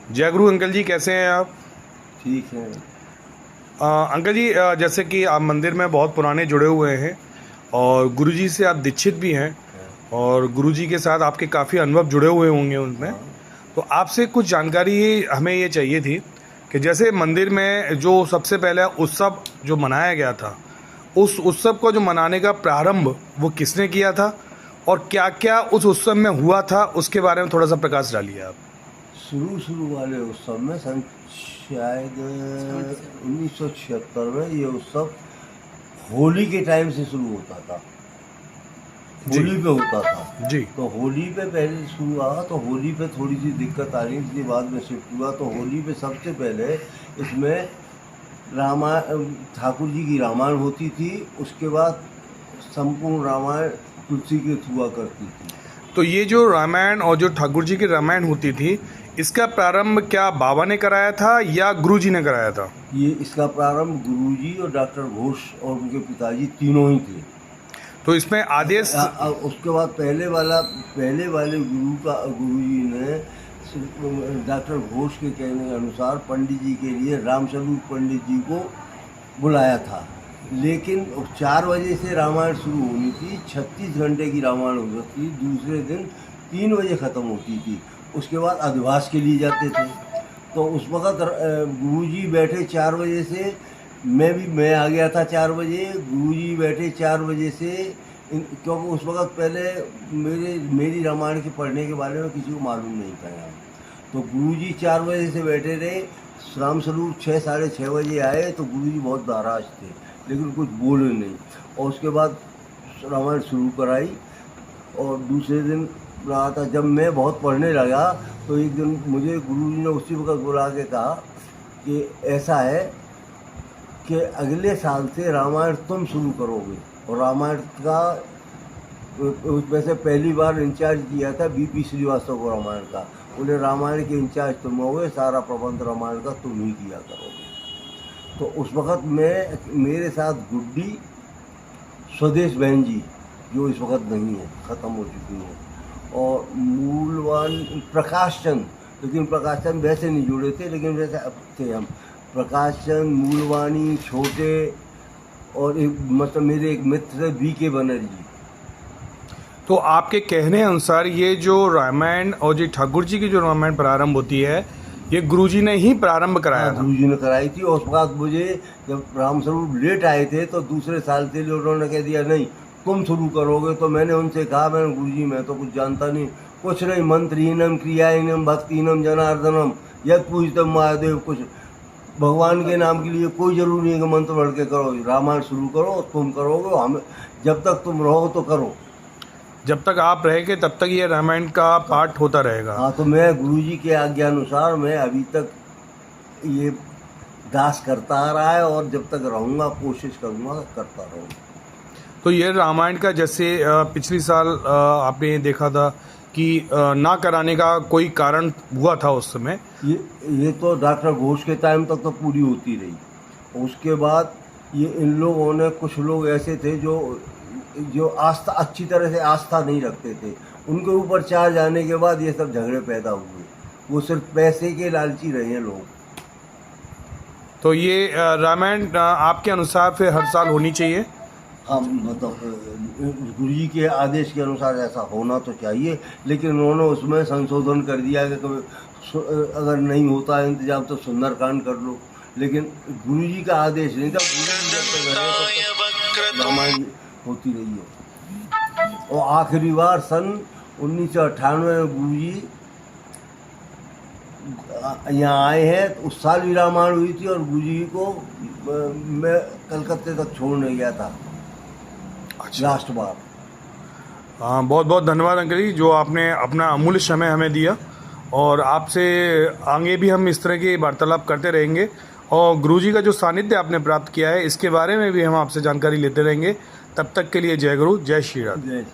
जय गुरु अंकल जी, कैसे हैं आप? ठीक है। अंकल जी, जैसे कि आप मंदिर में बहुत पुराने जुड़े हुए हैं और गुरुजी से आप दीक्षित भी हैं और गुरुजी के साथ आपके काफ़ी अनुभव जुड़े हुए होंगे उनमें। हाँ। तो आपसे कुछ जानकारी हमें ये चाहिए थी कि जैसे मंदिर में जो सबसे पहले उत्सव जो मनाया गया था, उस उत्सव को जो मनाने का प्रारंभ वो किसने किया था और क्या क्या उस उत्सव में हुआ था, उसके बारे में थोड़ा सा प्रकाश डालिए आप। शुरू वाले उत्सव में शायद 1976 में ये उत्सव होली के टाइम से शुरू होता था। जी। होली पे होता था। जी। तो होली पे पहले शुरू हुआ, तो होली पे थोड़ी सी दिक्कत आ रही थी, बाद में शिफ्ट हुआ। तो होली पे सबसे पहले इसमें ठाकुर जी की रामायण होती थी। उसके बाद संपूर्ण रामायण तुलसी के हुआ करती थी। तो ये जो रामायण और जो ठाकुर जी की रामायण होती थी, इसका प्रारंभ क्या बाबा ने कराया था या गुरुजी ने कराया था? ये इसका प्रारंभ गुरुजी और डॉक्टर घोष और उनके पिताजी तीनों ही थे। तो इसमें आदेश उसके बाद पहले वाले गुरुजी ने डॉक्टर घोष के कहने के अनुसार पंडित जी के लिए रामस्वरूप पंडित जी को बुलाया था। लेकिन 4 बजे से रामायण शुरू होनी थी, 36 घंटे की रामायण होती थी, दूसरे दिन 3 बजे ख़त्म होती थी। उसके बाद अधिवास के लिए जाते थे। तो उस वक़्त गुरुजी बैठे 4 बजे से, मैं आ गया था 4 बजे, गुरुजी बैठे 4 बजे से। क्योंकि उस वक़्त पहले मेरी रामायण के पढ़ने के बारे में किसी को मालूम नहीं था यहाँ। तो गुरुजी 4 बजे से बैठे रहे। रामस्वरूप 6 साढ़े 6 बजे आए। तो गुरुजी बहुत नाराज़ थे, लेकिन कुछ बोले नहीं। और उसके बाद रामायण शुरू कराई और दूसरे दिन रहा था। जब मैं बहुत पढ़ने लगा तो एक दिन मुझे गुरुजी ने उसी वक्त बुला के कहा कि ऐसा है कि अगले साल से रामायण तुम शुरू करोगे। और रामायण का वैसे पहली बार इंचार्ज किया था बीपी श्रीवास्तव को रामायण का। उन्हें रामायण के इंचार्ज तुम होगे, सारा प्रबंध रामायण का तुम ही किया करोगे। तो उस वक़्त मेरे साथ गुड्डी, स्वदेश बहन जी जो इस वक्त नहीं है, ख़त्म हो चुकी हैं, और मूलवान प्रकाश चंद, लेकिन प्रकाश चंद वैसे नहीं जुड़े थे, लेकिन वैसे अब थे हम। प्रकाश चंद, मूलवानी, छोटे, और मतलब मेरे एक मित्र VK बनर्जी। तो आपके कहने अनुसार ये जो रामायण और जो ठाकुर जी की जो रामायण प्रारंभ होती है, ये गुरुजी ने ही प्रारंभ कराया था? गुरुजी ने कराई थी। और उस बाद मुझे जब रामस्वरूप लेट आए थे तो दूसरे साल से उन्होंने कह दिया नहीं तुम शुरू करोगे। तो मैंने उनसे कहा, मैंने गुरुजी मैं तो कुछ जानता नहीं, कुछ नहीं, मंत्रहीनम क्रियाहीनम भक्तिहीनम जनार्दनम यद पूजतम महादेव। कुछ भगवान के नाम के लिए कोई ज़रूरी नहीं है कि मंत्र पढ़ के करो। रामायण शुरू करो, तुम करोगे, हम जब तक तुम रहो तो करो। जब तक आप रहेंगे तब तक ये रामायण का पाठ होता रहेगा? हाँ। तो मैं गुरुजी के आज्ञा अनुसार मैं अभी तक ये दास करता आ रहा है, और जब तक रहूँगा कोशिश करूँगा करता रहूँगा। तो ये रामायण का जैसे पिछली साल आपने देखा था कि ना कराने का कोई कारण हुआ था उस समय। ये तो डॉक्टर घोष के टाइम तक तो पूरी होती रही। उसके बाद ये इन लोगों ने, कुछ लोग ऐसे थे जो आस्था अच्छी तरह से आस्था नहीं रखते थे, उनके ऊपर चार्ज आने के बाद ये सब झगड़े पैदा हुए। वो सिर्फ पैसे के लालची रहे लोग। तो ये रामायण आपके अनुसार फिर हर साल होनी चाहिए? हाँ, मतलब गुरुजी के आदेश के अनुसार ऐसा होना तो चाहिए, लेकिन उन्होंने उसमें संशोधन कर दिया कि कभी अगर नहीं होता है इंतजाम तो सुंदरकांड कर लो। लेकिन गुरुजी का आदेश नहीं था, रामायण होती रही है। और आखिरी बार सन 1998 में गुरुजी यहाँ आए हैं। तो उस साल भी रामायण हुई थी, और गुरुजी को मैं कलकत्ते तक छोड़ने गया था। अच्छा। लास्ट बार। हाँ, बहुत बहुत धन्यवाद अंकल जी, जो आपने अपना अमूल्य समय हमें दिया। और आपसे आगे भी हम इस तरह की वार्तालाप करते रहेंगे, और गुरुजी का जो सानिध्य आपने प्राप्त किया है इसके बारे में भी हम आपसे जानकारी लेते रहेंगे। तब तक के लिए जय गुरु, जय श्री राम। जय